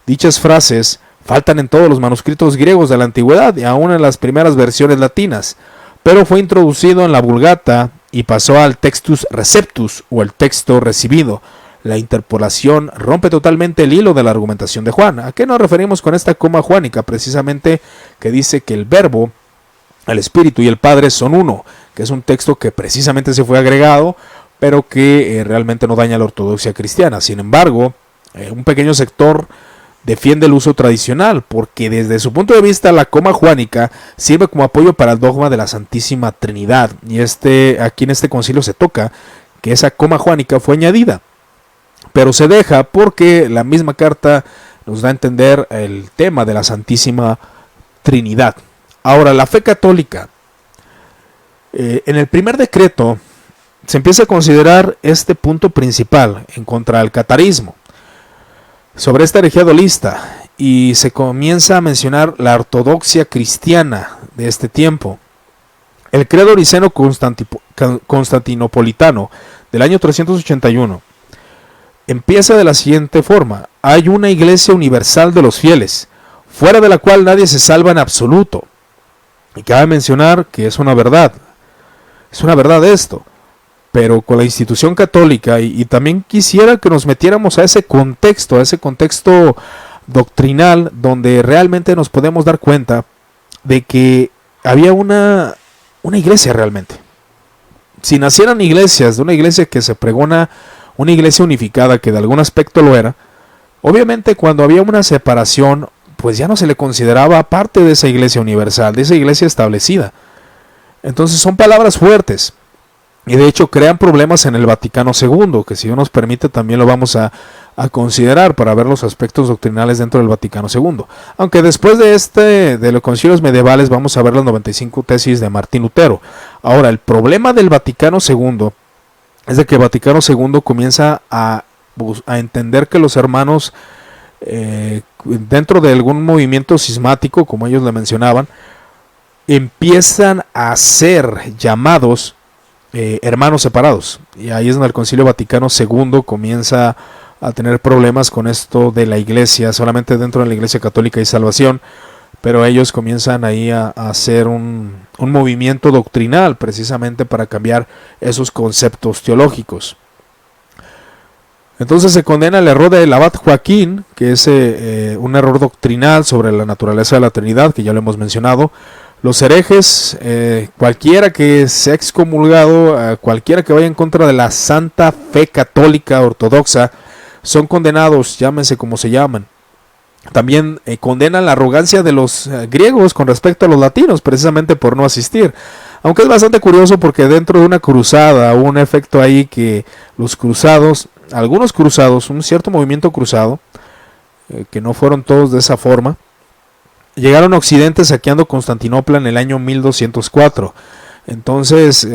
Dichas frases faltan en todos los manuscritos griegos de la antigüedad y aún en las primeras versiones latinas, pero fue introducido en la Vulgata y pasó al textus receptus, o el texto recibido. La interpolación rompe totalmente el hilo de la argumentación de Juan. ¿A qué nos referimos con esta coma juánica? Precisamente que dice que el verbo, el Espíritu y el Padre son uno, que es un texto que precisamente se fue agregado, pero que realmente no daña la ortodoxia cristiana. Sin embargo, un pequeño sector defiende el uso tradicional, porque desde su punto de vista la coma juánica sirve como apoyo para el dogma de la Santísima Trinidad, y aquí en este concilio se toca que esa coma juánica fue añadida, pero se deja porque la misma carta nos da a entender el tema de la Santísima Trinidad. Ahora, la fe católica, en el primer decreto se empieza a considerar este punto principal en contra del catarismo, sobre esta herejía dualista, y se comienza a mencionar la ortodoxia cristiana de este tiempo. El credo niceno-constantinopolitano del año 381 empieza de la siguiente forma: hay una iglesia universal de los fieles, fuera de la cual nadie se salva en absoluto. Y cabe mencionar que es una verdad esto, pero con la institución católica, y también quisiera que nos metiéramos a ese contexto doctrinal, donde realmente nos podemos dar cuenta de que había una iglesia realmente. Si nacieran iglesias, de una iglesia que se pregona, una iglesia unificada, que de algún aspecto lo era, obviamente cuando había una separación, pues ya no se le consideraba parte de esa iglesia universal, de esa iglesia establecida. Entonces son palabras fuertes, y de hecho crean problemas en el Vaticano II, que si Dios nos permite también lo vamos a considerar para ver los aspectos doctrinales dentro del Vaticano II. Aunque después de los concilios medievales vamos a ver las 95 tesis de Martín Lutero. Ahora, el problema del Vaticano II es de que el Vaticano II comienza a entender que los hermanos, dentro de algún movimiento cismático, como ellos le mencionaban, empiezan a ser llamados hermanos separados, y ahí es donde el Concilio Vaticano II comienza a tener problemas con esto de la iglesia. Solamente dentro de la iglesia católica hay salvación, pero ellos comienzan ahí a hacer un movimiento doctrinal precisamente para cambiar esos conceptos teológicos. Entonces se condena el error del abad Joaquín, que es un error doctrinal sobre la naturaleza de la Trinidad, que ya lo hemos mencionado. Los herejes, cualquiera que sea excomulgado, cualquiera que vaya en contra de la santa fe católica ortodoxa, son condenados, llámense como se llaman. También condenan la arrogancia de los griegos con respecto a los latinos, precisamente por no asistir. Aunque es bastante curioso porque dentro de una cruzada hubo un efecto ahí que los cruzados, algunos cruzados, un cierto movimiento cruzado, que no fueron todos de esa forma, llegaron a Occidente saqueando Constantinopla en el año 1204. Entonces,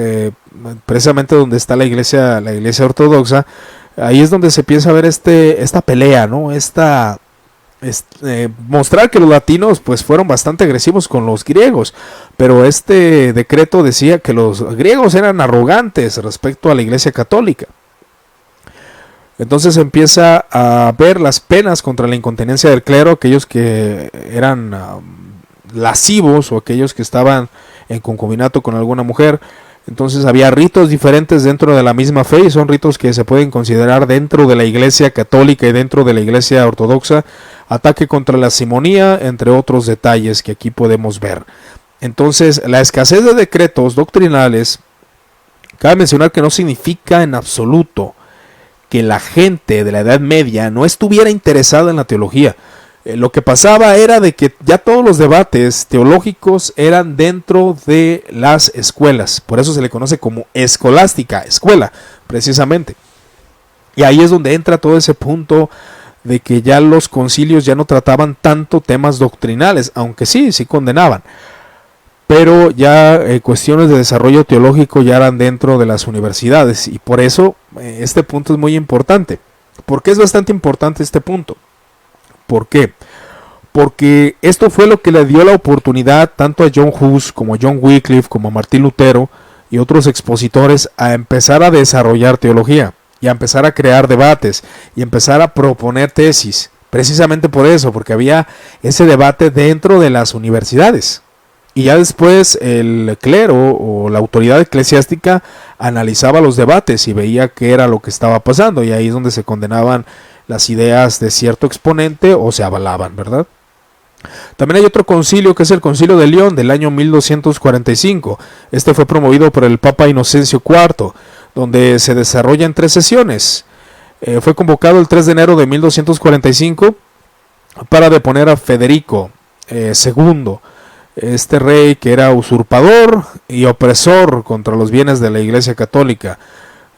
precisamente donde está la iglesia ortodoxa, ahí es donde se empieza a ver esta pelea, ¿no? Mostrar que los latinos pues fueron bastante agresivos con los griegos, pero este decreto decía que los griegos eran arrogantes respecto a la iglesia católica. Entonces empieza a ver las penas contra la incontinencia del clero, aquellos que eran lascivos o aquellos que estaban en concubinato con alguna mujer. Entonces había ritos diferentes dentro de la misma fe y son ritos que se pueden considerar dentro de la iglesia católica y dentro de la iglesia ortodoxa. Ataque contra la simonía, entre otros detalles que aquí podemos ver. Entonces la escasez de decretos doctrinales, cabe mencionar que no significa en absoluto que la gente de la Edad Media no estuviera interesada en la teología. Lo que pasaba era de que ya todos los debates teológicos eran dentro de las escuelas. Por eso se le conoce como escolástica, escuela, precisamente. Y ahí es donde entra todo ese punto de que ya los concilios ya no trataban tanto temas doctrinales, aunque sí condenaban. Pero ya cuestiones de desarrollo teológico ya eran dentro de las universidades. Y por eso este punto es muy importante. ¿Por qué es bastante importante este punto? ¿Por qué? Porque esto fue lo que le dio la oportunidad tanto a John Hus como a John Wycliffe como a Martín Lutero y otros expositores a empezar a desarrollar teología y a empezar a crear debates y empezar a proponer tesis. Precisamente por eso, porque había ese debate dentro de las universidades. Y ya después el clero o la autoridad eclesiástica analizaba los debates y veía qué era lo que estaba pasando. Y ahí es donde se condenaban las ideas de cierto exponente o se avalaban, ¿verdad? También hay otro concilio que es el Concilio de León del año 1245. Este fue promovido por el Papa Inocencio IV, donde se desarrolla en 3 sesiones. Fue convocado el 3 de enero de 1245 para deponer a Federico II, este rey que era usurpador y opresor contra los bienes de la Iglesia Católica.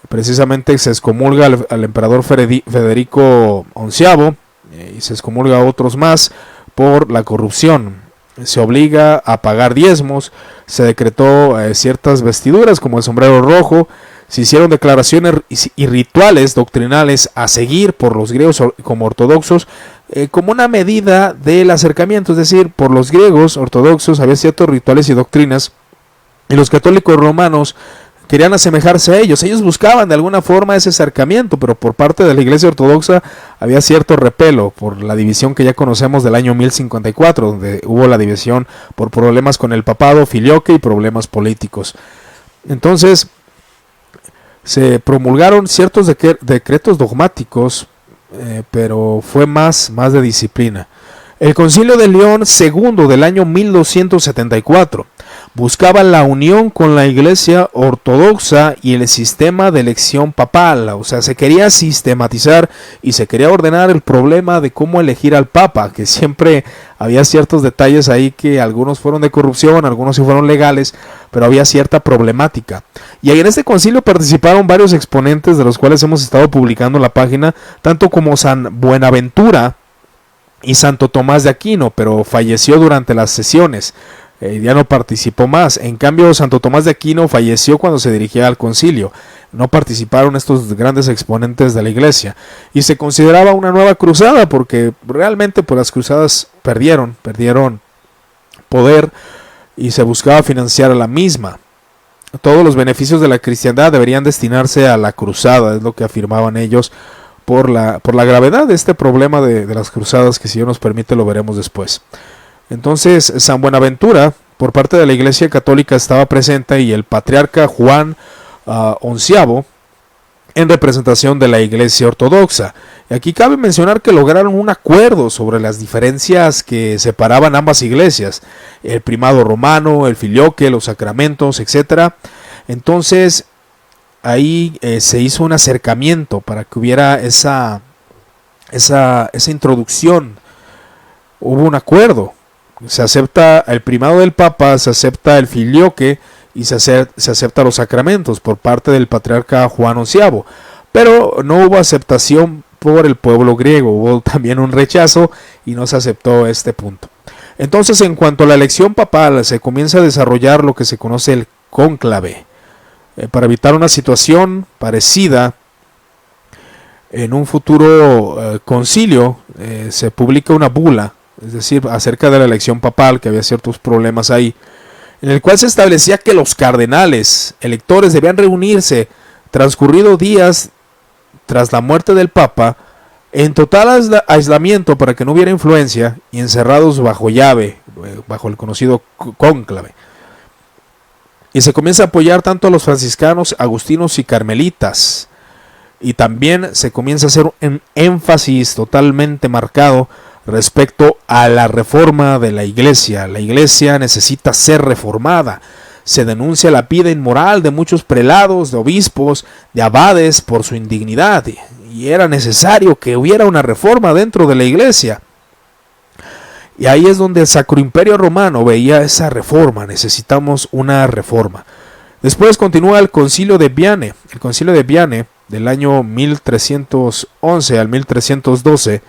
Precisamente se excomulga al emperador Federico XI y se excomulga a otros más por la corrupción. Se obliga a pagar diezmos, se decretó ciertas vestiduras como el sombrero rojo, se hicieron declaraciones y rituales doctrinales a seguir por los griegos como ortodoxos como una medida del acercamiento, es decir, por los griegos ortodoxos había ciertos rituales y doctrinas y los católicos romanos querían asemejarse a ellos. Ellos buscaban de alguna forma ese acercamiento, pero por parte de la Iglesia Ortodoxa había cierto repelo por la división que ya conocemos del año 1054, donde hubo la división por problemas con el papado, filioque y problemas políticos. Entonces se promulgaron ciertos decretos dogmáticos, pero fue más de disciplina. El Concilio de León II del año 1274 buscaba la unión con la Iglesia Ortodoxa y el sistema de elección papal, o sea, se quería sistematizar y se quería ordenar el problema de cómo elegir al Papa, que siempre había ciertos detalles ahí que algunos fueron de corrupción, algunos sí fueron legales, pero había cierta problemática. Y ahí en este concilio participaron varios exponentes de los cuales hemos estado publicando en la página, tanto como San Buenaventura y Santo Tomás de Aquino, pero falleció durante las sesiones, ya no participó más. En cambio, Santo Tomás de Aquino falleció cuando se dirigía al concilio. No participaron estos grandes exponentes de la iglesia y se consideraba una nueva cruzada porque realmente pues las cruzadas perdieron poder y se buscaba financiar a la misma. Todos los beneficios de la cristiandad deberían destinarse a la cruzada, es lo que afirmaban ellos, por la gravedad de este problema de las cruzadas, que si Dios nos permite lo veremos después. Entonces San Buenaventura por parte de la Iglesia Católica estaba presente y el patriarca Juan XI en representación de la Iglesia Ortodoxa. Y aquí cabe mencionar que lograron un acuerdo sobre las diferencias que separaban ambas iglesias, el primado romano, el filioque, los sacramentos, etc. Entonces ahí se hizo un acercamiento para que hubiera esa introducción hubo un acuerdo. Se acepta el primado del Papa, se acepta el filioque y se acepta los sacramentos por parte del patriarca Juan XI. Pero no hubo aceptación por el pueblo griego, hubo también un rechazo y no se aceptó este punto. Entonces, en cuanto a la elección papal, se comienza a desarrollar lo que se conoce el cónclave. Para evitar una situación parecida, en un futuro concilio se publica una bula, es decir, acerca de la elección papal, que había ciertos problemas ahí, en el cual se establecía que los cardenales electores debían reunirse transcurridos días tras la muerte del Papa, en total aislamiento para que no hubiera influencia y encerrados bajo llave, bajo el conocido cónclave. Y se comienza a apoyar tanto a los franciscanos, agustinos y carmelitas. Y también se comienza a hacer un énfasis totalmente marcado respecto a la reforma de la iglesia. La iglesia necesita ser reformada. Se denuncia la vida inmoral de muchos prelados, de obispos, de abades por su indignidad. Y era necesario que hubiera una reforma dentro de la iglesia. Y ahí es donde el Sacro Imperio Romano veía esa reforma. Necesitamos una reforma. Después continúa el Concilio de Viane. El Concilio de Viane, del año 1311 al 1312,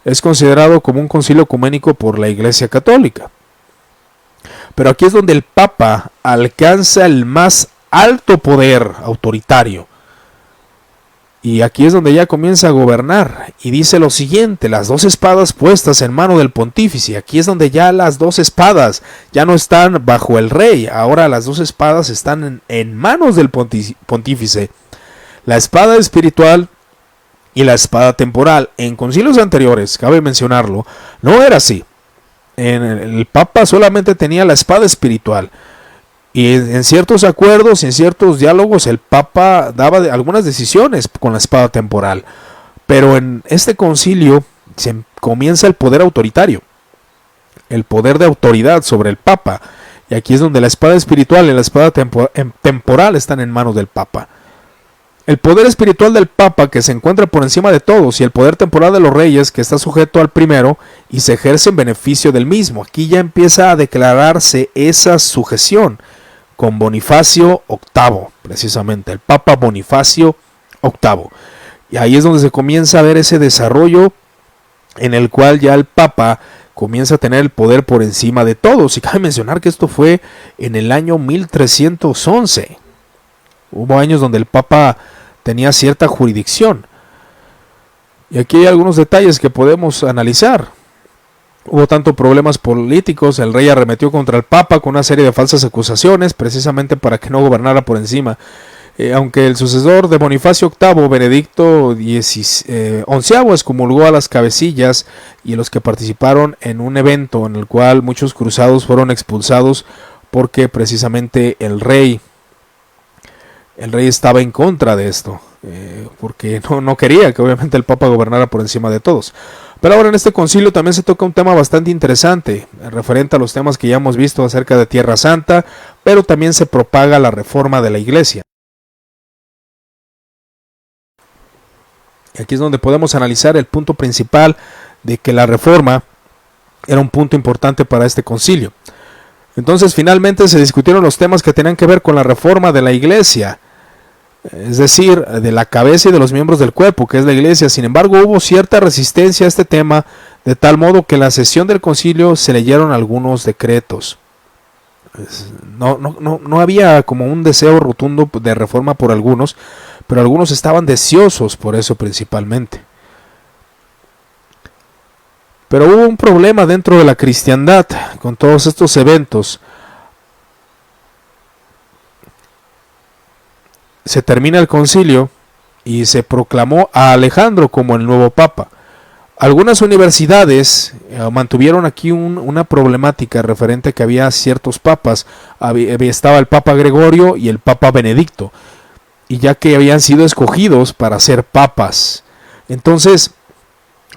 es considerado como un concilio ecuménico por la Iglesia Católica. Pero aquí es donde el Papa alcanza el más alto poder autoritario. Y aquí es donde ya comienza a gobernar. Y dice lo siguiente: las dos espadas puestas en mano del pontífice. Aquí es donde ya las dos espadas ya no están bajo el rey. Ahora las dos espadas están en manos del pontífice. La espada espiritual y la espada temporal. En concilios anteriores, cabe mencionarlo, no era así. El Papa solamente tenía la espada espiritual. Y en ciertos acuerdos, en ciertos diálogos, el Papa daba algunas decisiones con la espada temporal. Pero en este concilio se comienza el poder autoritario, el poder de autoridad sobre el Papa. Y aquí es donde la espada espiritual y la espada temporal están en manos del Papa. El poder espiritual del Papa, que se encuentra por encima de todos, y el poder temporal de los reyes, que está sujeto al primero y se ejerce en beneficio del mismo. Aquí ya empieza a declararse esa sujeción con Bonifacio VIII, precisamente, el Papa Bonifacio VIII. Y ahí es donde se comienza a ver ese desarrollo en el cual ya el Papa comienza a tener el poder por encima de todos. Y cabe mencionar que esto fue en el año 1311. Hubo años donde el Papa tenía cierta jurisdicción. Y aquí hay algunos detalles que podemos analizar. Hubo tanto problemas políticos, el rey arremetió contra el Papa con una serie de falsas acusaciones, precisamente para que no gobernara por encima. Aunque el sucesor de Bonifacio VIII, Benedicto XI, excomulgó a las cabecillas y los que participaron en un evento en el cual muchos cruzados fueron expulsados porque precisamente el rey estaba en contra de esto, porque no quería que obviamente el Papa gobernara por encima de todos. Pero ahora en este concilio también se toca un tema bastante interesante, referente a los temas que ya hemos visto acerca de Tierra Santa, pero también se propaga la reforma de la iglesia. Y aquí es donde podemos analizar el punto principal de que la reforma era un punto importante para este concilio. Entonces finalmente se discutieron los temas que tenían que ver con la reforma de la iglesia, es decir, de la cabeza y de los miembros del cuerpo, que es la iglesia. Sin embargo, hubo cierta resistencia a este tema, de tal modo que en la sesión del concilio se leyeron algunos decretos. No había como un deseo rotundo de reforma por algunos, pero algunos estaban deseosos por eso principalmente. Pero hubo un problema dentro de la cristiandad con todos estos eventos. Se termina el concilio y se proclamó a Alejandro como el nuevo papa. Algunas universidades mantuvieron aquí una problemática referente a que había ciertos papas. Estaba el Papa Gregorio y el Papa Benedicto, y ya que habían sido escogidos para ser papas. Entonces,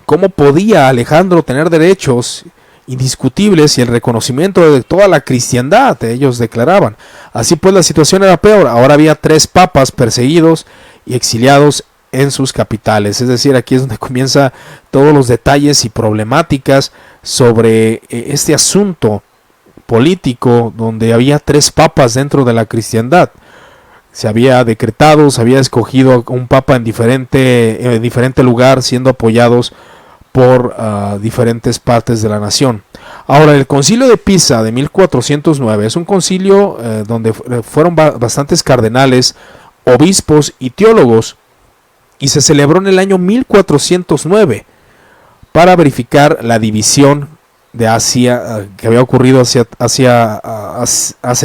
¿cómo podía Alejandro tener derechos indiscutibles y el reconocimiento de toda la cristiandad? Ellos declaraban. Así pues la situación era peor. Ahora había 3 papas perseguidos y exiliados en sus capitales. Es decir, aquí es donde comienza todos los detalles y problemáticas sobre este asunto político, donde había 3 papas dentro de la cristiandad. Se había decretado, se había escogido un papa en diferente lugar, siendo apoyados por diferentes partes de la nación. Ahora, el concilio de Pisa de 1409 es un concilio donde fueron bastantes cardenales, obispos y teólogos, y se celebró en el año 1409 para verificar la división de Asia que había ocurrido hace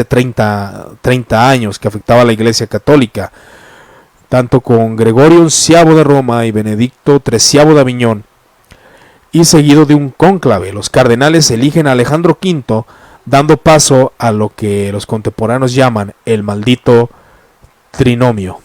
30 años, que afectaba a la Iglesia Católica, tanto con Gregorio XI de Roma y Benedicto XIII de Aviñón, y seguido de un cónclave. Los cardenales eligen a Alejandro V, dando paso a lo que los contemporáneos llaman el maldito trinomio.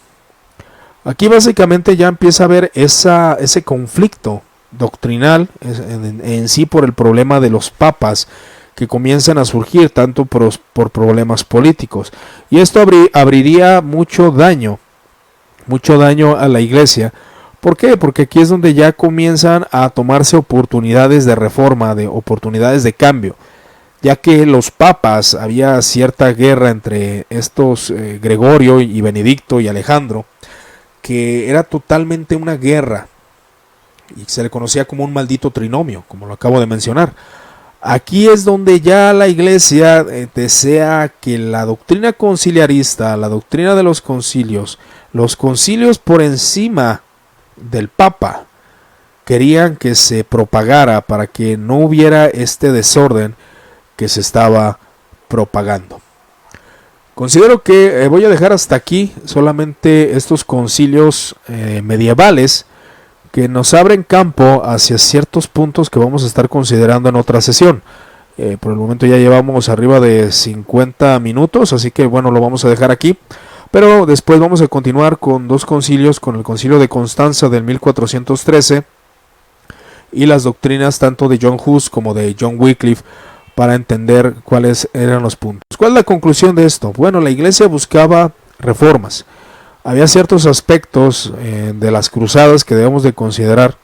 Aquí básicamente ya empieza a haber ese conflicto doctrinal en sí por el problema de los papas que comienzan a surgir tanto por problemas políticos, y esto abriría mucho daño a la iglesia. ¿Por qué? Porque aquí es donde ya comienzan a tomarse oportunidades de reforma, de oportunidades de cambio, ya que los papas, había cierta guerra entre estos Gregorio y Benedicto y Alejandro, que era totalmente una guerra y se le conocía como un maldito trinomio, como lo acabo de mencionar. Aquí es donde ya la iglesia desea que la doctrina conciliarista, la doctrina de los concilios por encima del papa, querían que se propagara para que no hubiera este desorden que se estaba propagando. Considero que voy a dejar hasta aquí solamente estos concilios medievales que nos abren campo hacia ciertos puntos que vamos a estar considerando en otra sesión. Por el momento ya llevamos arriba de 50 minutos, así que bueno, lo vamos a dejar aquí. Pero después vamos a continuar con 2 concilios, con el concilio de Constanza del 1413 y las doctrinas tanto de John Hus como de John Wycliffe, para entender cuáles eran los puntos. ¿Cuál es la conclusión de esto? Bueno, la iglesia buscaba reformas. Había ciertos aspectos de las cruzadas que debemos de considerar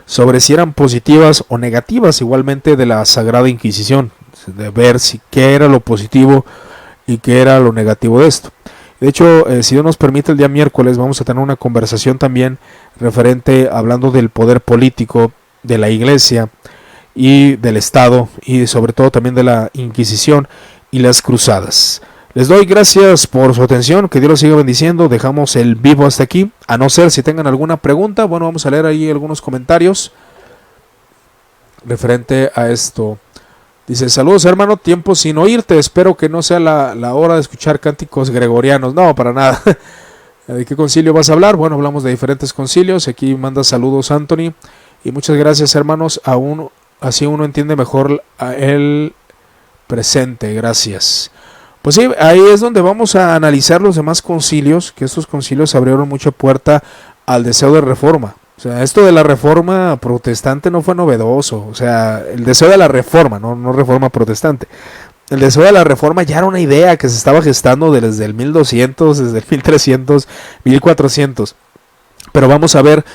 sobre si eran positivas o negativas, igualmente de la Sagrada Inquisición, de ver qué era lo positivo y qué era lo negativo de esto. De hecho, si Dios nos permite, el día miércoles vamos a tener una conversación también referente, hablando del poder político de la iglesia y del Estado, y sobre todo también de la Inquisición y las cruzadas. Les doy gracias por su atención, que Dios los siga bendiciendo. Dejamos el vivo hasta aquí, a no ser si tengan alguna pregunta. Bueno, vamos a leer ahí algunos comentarios referente a esto. Dice: saludos hermano, tiempo sin oírte, espero que no sea la hora de escuchar cánticos gregorianos. No, para nada. ¿De qué concilio vas a hablar? Bueno, hablamos de diferentes concilios. Aquí manda saludos Anthony, y muchas gracias hermanos. Así uno entiende mejor el presente. Gracias. Pues sí, ahí es donde vamos a analizar los demás concilios, que estos concilios abrieron mucha puerta al deseo de reforma. O sea, esto de la reforma protestante no fue novedoso. O sea, el deseo de la reforma, no reforma protestante. El deseo de la reforma ya era una idea que se estaba gestando desde el 1200, desde el 1300, 1400. Pero vamos a ver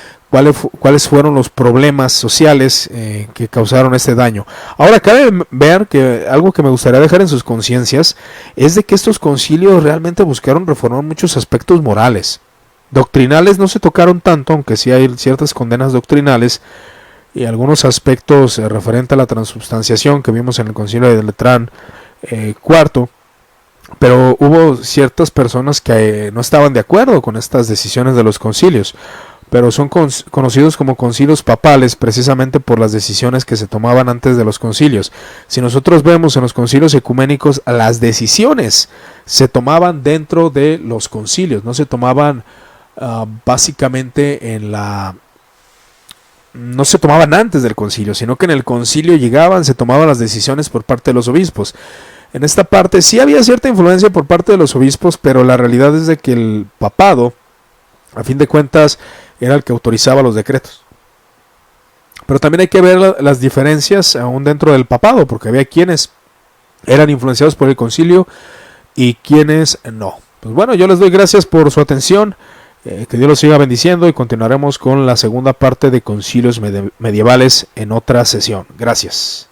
cuáles fueron los problemas sociales que causaron este daño. Ahora, cabe ver que algo que me gustaría dejar en sus conciencias es de que estos concilios realmente buscaron reformar muchos aspectos morales. Doctrinales no se tocaron tanto, aunque sí hay ciertas condenas doctrinales y algunos aspectos referente a la transubstanciación que vimos en el concilio de Letrán IV. Pero hubo ciertas personas que no estaban de acuerdo con estas decisiones de los concilios, pero son conocidos como concilios papales precisamente por las decisiones que se tomaban antes de los concilios. Si nosotros vemos en los concilios ecuménicos, las decisiones se tomaban dentro de los concilios, no se tomaban básicamente no se tomaban antes del concilio, sino que en el concilio se tomaban las decisiones por parte de los obispos. En esta parte sí había cierta influencia por parte de los obispos, pero la realidad es de que el papado, a fin de cuentas, era el que autorizaba los decretos. Pero también hay que ver las diferencias aún dentro del papado, porque había quienes eran influenciados por el concilio y quienes no. Pues bueno, yo les doy gracias por su atención. Que Dios los siga bendiciendo y continuaremos con la segunda parte de concilios medievales en otra sesión. Gracias.